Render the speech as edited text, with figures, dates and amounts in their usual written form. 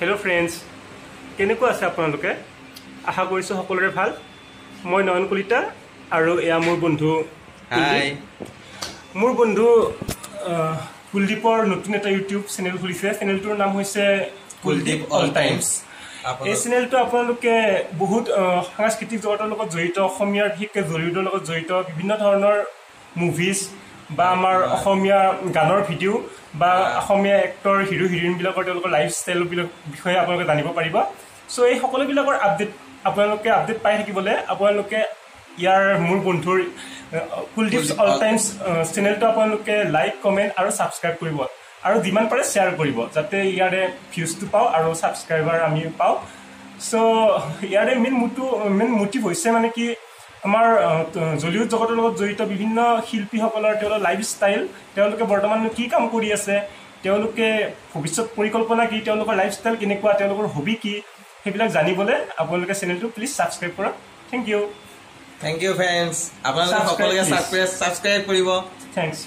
Hello friends, কেনেকুৱা আছে আপোনালোকে? আশা কৰিছো সকলোৰে ভাল। মই নয়ন কলিতা আৰু এয়া মোৰ বন্ধু হাই মোৰ বন্ধু কুলদীপৰ নতুন এটা ইউটিউব চেনেল খুলিছে। চেনেলটোৰ নাম হৈছে Kuldweep All Times। এই চেনেলটো আপোনালোকে বহুত সাংস্কৃতিক জগতৰ লগত জড়িত, অসমীয়াৰ বিশেষকৈ জলিউডৰ লগত জড়িত বিভিন্ন ধৰণৰ মুভিজ বা আমাৰ অসমীয়া গানৰ ভিডিঅ' বা অসমীয়া এক্টৰ হিৰো হিৰোইনবিলাকৰ তেওঁলোকৰ লাইফষ্টাইলবিলাক বিষয়ে আপোনালোকে জানিব পাৰিব। চ' এই সকলোবিলাকৰ আপোনালোকে আপডেট পাই থাকিবলৈ আপোনালোকে ইয়াৰ মোৰ বন্ধুৰ কুলদীপ অল টাইমছ চেনেলটো আপোনালোকে লাইক কমেণ্ট আৰু ছাবস্ক্ৰাইব কৰিব আৰু যিমান পাৰে শ্বেয়াৰ কৰিব যাতে ইয়াৰে ভিউজটো পাওঁ আৰু ছাবস্ক্ৰাইবাৰ আমি পাওঁ। চ' ইয়াৰে মেইন মোটিভ হৈছে মানে কি আমাৰ জলিউড জগতৰ লগত জড়িত বিভিন্ন শিল্পীসকলৰ তেওঁলোকৰ লাইফষ্টাইল, তেওঁলোকে বৰ্তমান কি কাম কৰি আছে, তেওঁলোকে ভৱিষ্যত পৰিকল্পনা কি, তেওঁলোকৰ লাইফষ্টাইল কেনেকুৱা, তেওঁলোকৰ হবি কি, সেইবিলাক জানিবলৈ আপোনালোকে চেনেলটো প্লিজ ছাবস্ক্ৰাইব কৰক। থেংক ইউ ফ্ৰেণ্ডছ, আপোনালোকে সকলোকে ছাবস্ক্ৰাইব কৰিব। থেংকছ।